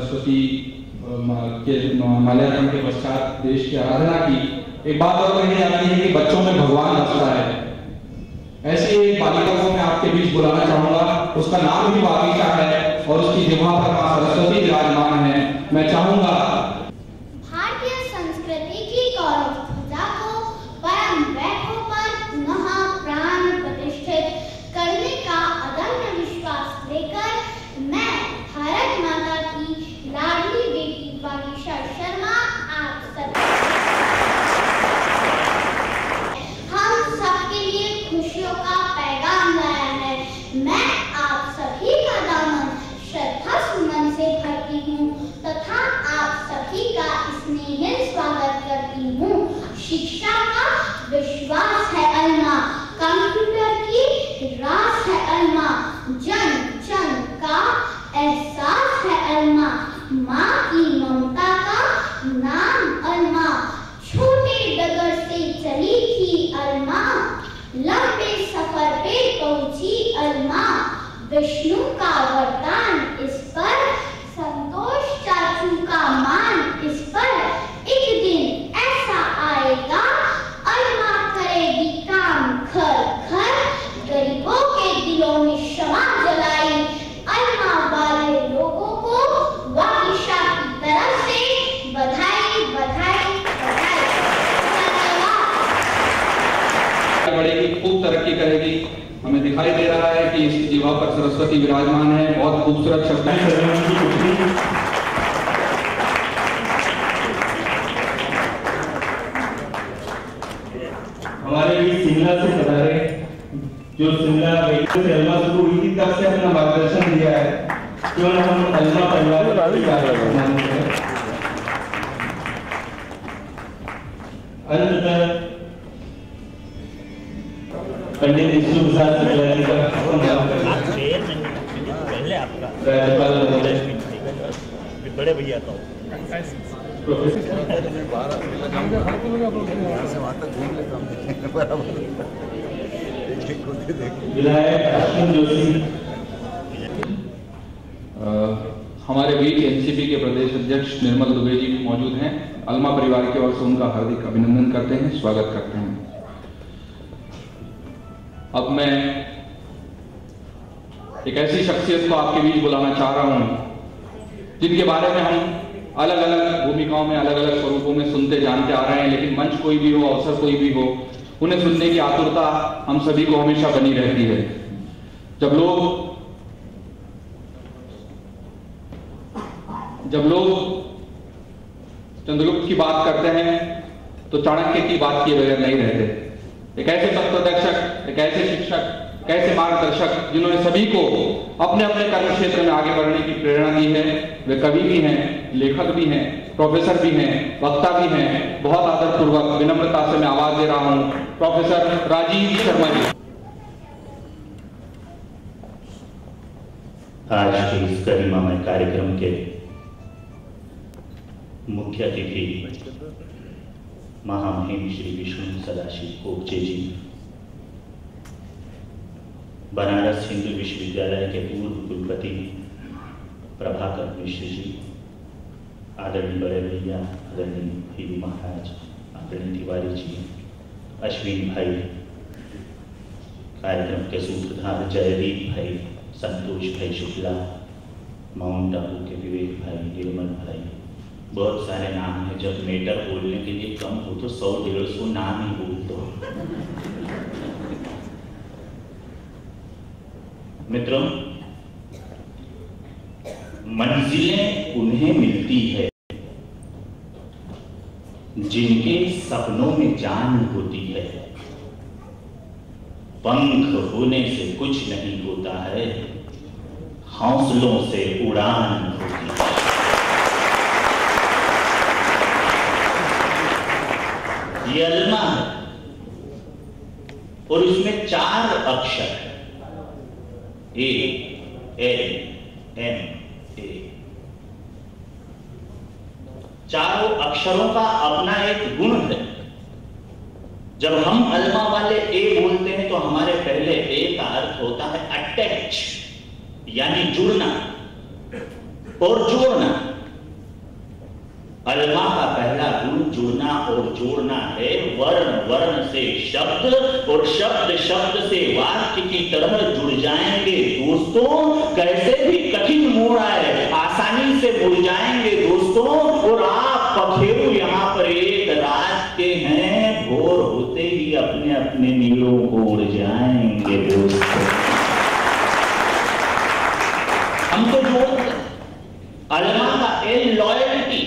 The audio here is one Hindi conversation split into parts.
सरस्वती के माल्यार्पण के पश्चात देश की आराधना की, एक बात और कही जाती है कि बच्चों में भगवान बसता है। ऐसी एक बालिका को मैं आपके बीच बुलाना चाहूंगा। उसका नाम भी वागीशा है और उसकी जिह्वा पर मां सरस्वती विराजमान है। मैं चाहूंगा भारतीय संस्कृति की गौरव ध्वजा को परम वैभव पर पुनः प्राण प्रतिष्ठित करने का अदम्य विश्वास लेकर मैं भारत माता की लाडली बेटी वागीशा शर्मा आप सबके लिए खुशियों का पैगाम लाया है। मैं आप सभी का दामन श्रद्धा सुमन से भरती हूँ तथा आप सभी का स्नेहिल स्वागत करती हूँ। शिक्षा का विश्वास है अलमा, कंप्यूटर की रास है अलमा, जन जन का एहसास है अलमा, माँ की ममता का नाम अलमा, छोटे डगर से चली थी अलमा, लंबे सफर पे पहुंची अलमा, विष्णु का वरदान इस पर, संतोष चाचू का मान इस पर, एक दिन ऐसा आएगा अलमा करेगी काम घर घर, गरीबों के दिलों में क्षमा जलाई, अलमा वाले लोगों को वागीशा की तरफ से बधाई बधाई बधाई। बढ़ेगी, खूब तरक्की करेगी। हमें दिखाई दे रहा है कि इसकी जिह्वा पर सरस्वती विराजमान है। बहुत खूबसूरत शब्द है। हमारे भी शिमला से पधारे, जो शिमला से अलमा शुरू हुई थी तब से अपना मार्गदर्शन दिया है। क्यों ना हम अलमा परिवार अंततः पंडित विष्णु प्रसाद सत्यार्थी बड़े भैया तो विधायक अश्विन जोशी, हमारे बीच एनसीपी के प्रदेश अध्यक्ष निर्मल दुबे जी भी मौजूद हैं। अलमा परिवार की ओर से उनका हार्दिक अभिनंदन करते हैं, स्वागत करते हैं। अब मैं एक ऐसी शख्सियत को आपके बीच बुलाना चाह रहा हूं जिनके बारे में हम अलग अलग भूमिकाओं में, अलग अलग स्वरूपों में सुनते जानते आ रहे हैं, लेकिन मंच कोई भी हो, अवसर कोई भी हो, उन्हें सुनने की आतुरता हम सभी को हमेशा बनी रहती है। जब लोग चंद्रगुप्त की बात करते हैं तो चाणक्य की बात किए बगैर नहीं रहते। एक ऐसे तत्वदर्शक, एक ऐसे शिक्षक, एक ऐसे मार्गदर्शक जिन्होंने सभी को अपने अपने कर्म क्षेत्र में आगे बढ़ने की प्रेरणा दी है। वे कवि भी हैं, लेखक भी हैं, प्रोफेसर भी हैं, वक्ता भी हैं। बहुत आदरपूर्वक विनम्रता से मैं आवाज दे रहा हूं प्रोफेसर राजीव शर्मा जी। आज के इस गरिमामय कार्यक्रम के मुख्य अतिथि महामहिम श्री विष्णु सदाशिव कोपचे जी, बनारस हिंदू विश्वविद्यालय के पूर्व कुलपति प्रभाकर मिश्र जी, आदरणीय बड़े भैया, आदरणीय पीवी महाराज, आदरणीय तिवारी जी, अश्विन भाई, कार्यक्रम के सूत्रधार जयदीप भाई, संतोष भाई शुक्ला, माउंट आबू के विवेक भाई, निर्मल भाई, बहुत सारे नाम हैं। जब मेटर बोलने के लिए कम हो तो 100-150 नाम ही बोल दो। मित्रों, मंजिलें उन्हें मिलती है जिनके सपनों में जान होती है। पंख होने से कुछ नहीं होता है, हौसलों से उड़ान होती है। ये अलमा है और इसमें 4 अक्षर है, ए एल एम ए। चारों अक्षरों का अपना एक गुण है। जब हम अलमा वाले ए बोलते हैं तो हमारे पहले ए का अर्थ होता है अटैच, यानी जुड़ना और जोड़ना। अलमा का पहला गुण जुड़ना और जोड़ना है। वर्ण वर्ण से शब्द और शब्द शब्द से वाक्य की तरह जुड़ जाएंगे दोस्तों। कैसे भी कठिन मोड़ आए आसानी से मुड़ जाएंगे दोस्तों। और आप पखेरु यहाँ पर एक रात के हैं, भोर होते ही अपने अपने नीड़ों को उड़ जाएंगे दोस्तों। हम तो जोड़ते अलमा का एल लॉयल्टी,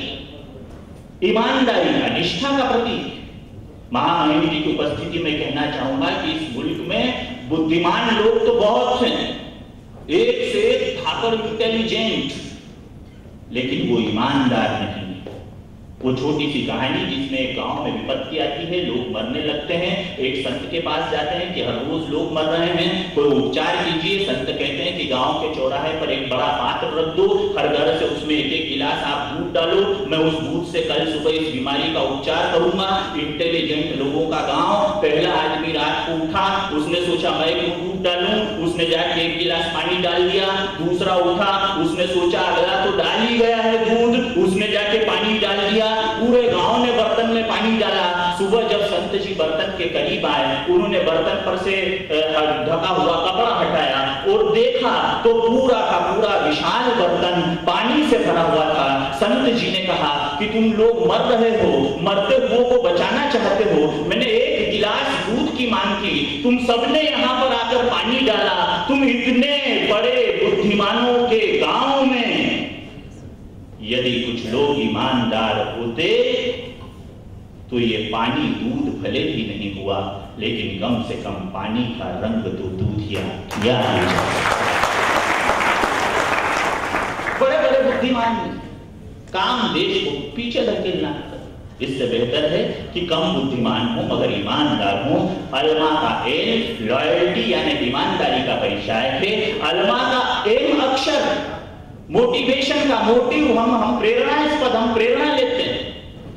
ईमानदारी का, निष्ठा का प्रतीक। महामहिम जी की उपस्थिति में कहना चाहूंगा कि इस मुल्क में बुद्धिमान लोग तो बहुत हैं, एक से एक धाकर इंटेलिजेंट, लेकिन वो ईमानदार नहीं। वो छोटी सी कहानी जिसमें एक गांव में विपत्ति आती है, लोग मरने लगते हैं, एक संत के पास जाते हैं कि हर रोज लोग मर रहे हैं, कोई उपचार कीजिए। संत कहते हैं कि गांव के चौराहे पर एक बड़ा पात्र रख दो, हर घर से उसमें एक एक गिलास आप दूध डालो, मैं उस दूध से कल सुबह इस बीमारी का उपचार करूंगा। इंटेलिजेंट लोगों का गांव। पहला आदमी रात को उठा, उसने सोचा मैं क्यों दूध डालूं, उसने जाके एक गिलास पानी डाल दिया। दूसरा उठा, उसने सोचा अगला तो डाल ही गया है दूध, उसने जाके पानी डाल दिया। पूरे गांव ने बर्तन में पानी डाला। सुबह जब संत जी बर्तन के करीब आए, उन्होंने बर्तन पर से ढका हुआ कपड़ा हटाया और देखा तो पूरा का पूरा विशाल बर्तन पानी से भरा हुआ था। संत जी ने कहा कि तुम लोग मर रहे हो, मरते हुओं को बचाना चाहते हो, मैंने एक गिलास दूध की मांग की, तुम सबने यहाँ पर आकर पानी डाला। तुम इतने बड़े बुद्धिमानों के गांव में यदि कुछ लोग ईमानदार होते तो ये पानी दूध भले ही नहीं हुआ, लेकिन कम से कम पानी का रंग तो दूधिया किया। बड़े बड़े बुद्धिमान काम देश को पीछे धकेलना, इससे बेहतर है कि कम बुद्धिमान हो मगर ईमानदार हो। अलमा का एम लॉयल्टी यानी ईमानदारी का परिचय है। अलमा का एम अक्षर मोटिवेशन का मोटिव, हम प्रेरणास्पद, हम प्रेरणा लेते हैं।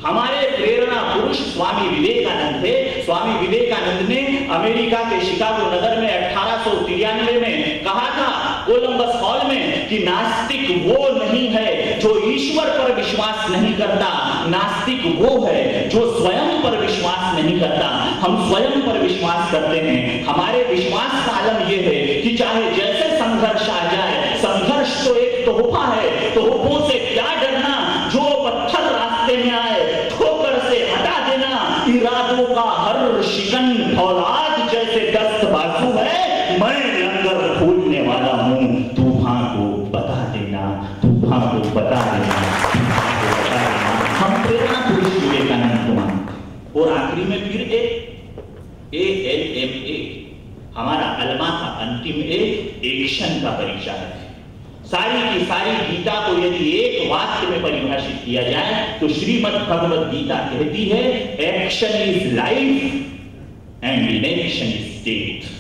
हमारे प्रेरणा पुरुष स्वामी विवेकानंद थे। स्वामी विवेकानंद ने अमेरिका के शिकागो नगर में 1893 में कहा था कोलंबस हॉल में कि नास्तिक वो नहीं है जो ईश्वर पर विश्वास नहीं करता, नास्तिक वो है जो स्वयं पर विश्वास नहीं करता। हम स्वयं पर विश्वास करते हैं। हमारे विश्वास का आलम यह है कि चाहे जैसे संघर्ष आ जाए, संघर्ष तो एक तोहफा है, तोहफों से क्या डरना, जो पत्थर रास्ते में आए ठोकर से हटा देना। इरादों का हर शिकन औलाद जैसे दस्त बाजू है, मैं लंगर खोलने वाला हूं, तूफान को बता देना, तूफान को बता देना, तूफान को बता देना। हम प्रेरणा पुरुष विवेकानंद को मानते। और आखिरी में फिर ALMA हमारा अलमा का अंतिम एक्शन का परिचय है। सारी की सारी गीता को यदि एक वाक्य में परिभाषित किया जाए तो श्रीमद् भगवद गीता कहती है action is life and inaction is death.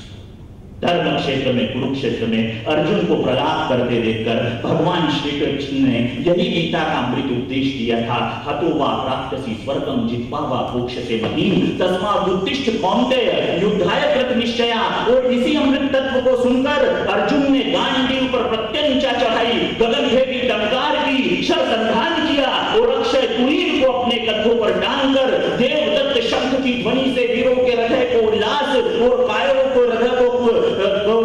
धर्म क्षेत्र में, कुरुक्षेत्र में अर्जुन को प्रलाप करते देखकर भगवान श्री कृष्ण ने यही गीता का अमृत उपदेश दिया था। हतो वा प्राप्तसि स्वर्गं जित्वा वा भोक्ष्यसे महीम् तस्मात् उत्तिष्ठ कौन्तेय युद्धाय कृत निश्चया। और इसी अमृत तत्व को सुनकर अर्जुन ने गांडीव पर प्रत्यंचा चढ़ाई, गगनभेदी टंकार की, शरसंधान किया और अक्षय कुलीन को अपने कंधों पर टांगकर देवदत्त शंख की ध्वनि से वीरों के हृदय को उल्लास और कायरों को हृदय को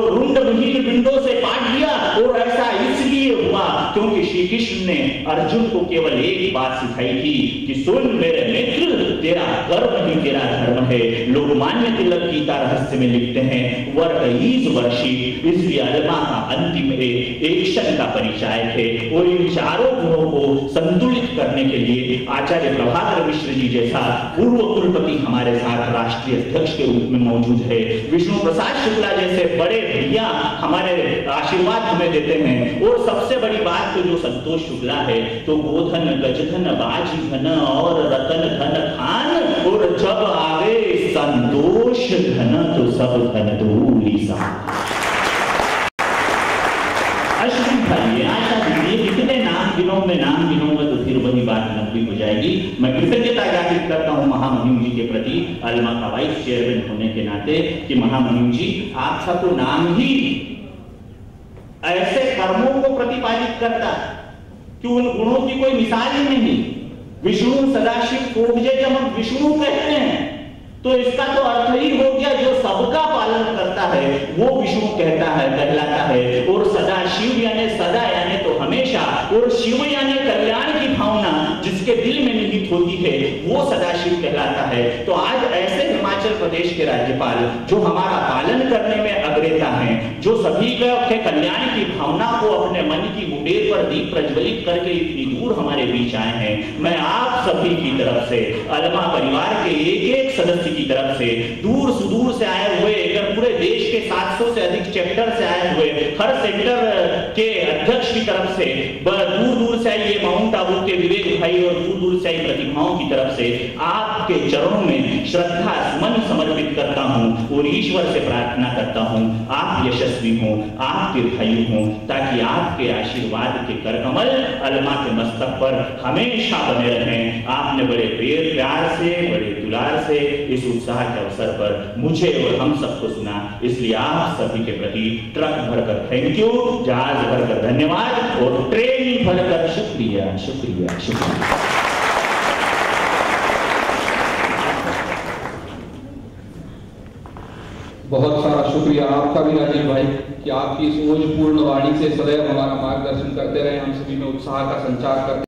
रुंड विहीन बिंदों से पाट दिया। और ऐसा इसलिए हुआ क्योंकि श्री कृष्ण ने अर्जुन को केवल एक बात सिखाई थी कि सुन मेरे मित्र, तेरा कर्म ही तेरा धर्म है। लोकमान्य तिलक गीता रहस्य में लिखते हैं वर्क इज वर्शिप। इसलिए अलमा का अंतिम एक्शन का परिचय है। और इन चारों गुणों को संतुलित करने के लिए आचार्य प्रभाकर मिश्र जी जैसा पूर्व कुलपति हमारे साथ राष्ट्रीय अध्यक्ष के रूप में मौजूद है। विष्णु प्रसाद शुक्ला जैसे बड़े भैया हमारे आशीर्वाद हमें देते हैं। और सबसे बड़ी बात तो जो संतोष शुक्ला है तो गोधन गजधन बाजी धन और रतन धन खान, और जब आवे संतोष धन तो सब धन धूलि सा। कितने नाम गिनों में नाम गिनूंगा तो फिर वही बात लंबी हो जाएगी। मैं कृतज्ञता ज्ञापित करता हूं महामहिम जी के प्रति अलमा का वाइस चेयरमैन होने के नाते कि महामहिम जी आपका तो नाम ही ऐसे कर्मों को प्रतिपादित करता कि उन गुणों की कोई मिसाल ही नहीं। विष्णु सदाशिव को जब हम विष्णु कहते हैं तो इसका तो अर्थ ही हो गया जो सबका पालन करता है वो विष्णु कहलाता है। और सदाशिव यानी सदा यानी तो हमेशा, और शिव यानी कल्याण की भावना जिसके दिल में निहित होती है वो सदाशिव कहलाता है। तो आज ऐसे हिमाचल प्रदेश के राज्यपाल जो हमारा पालन करने में अग्रेता हैं, जो सभी के कल्याण की भावना को अपने मन की मुडेर पर दीप प्रज्वलित करके इतनी दूर हमारे बीच आए हैं, मैं आप सभी की तरफ से, अल्मा परिवार के एक एक सदस्य की तरफ से, दूर सुदूर से आए हुए, अगर पूरे देश के 700 से अधिक चैप्टर से आए हुए हर सेक्टर के अध्यक्ष की तरफ से, दूर दूर से आइए माउंट आबू के विवेक भाई और दूर दूर से आई प्रतिभाओं की तरफ से आपके चरणों में श्रद्धा सुमन समर्पित करता हूं और ईश्वर से प्रार्थना करता हूं आप यशस्वी हों, आप दीर्घायु हों, ताकि आपके आशीर्वाद के करकमल अल्मा के मस्तक पर हमेशा बने रहें। आपने बड़े प्यार से, बड़े दुलार से इस उत्साह के अवसर पर मुझे और हम सबको सुना, इसलिए आप सभी के प्रति ट्रक भरकर थैंक यू, जहाज भरकर धन्यवाद और ट्रेन भरकर शुक्रिया शुक्रिया शुक्रिया। बहुत सारा शुक्रिया आपका भी राजीव भाई कि आपकी इस ओजपूर्ण वाणी से सदैव हमारा मार्गदर्शन करते रहे, हम सभी में उत्साह का संचार करते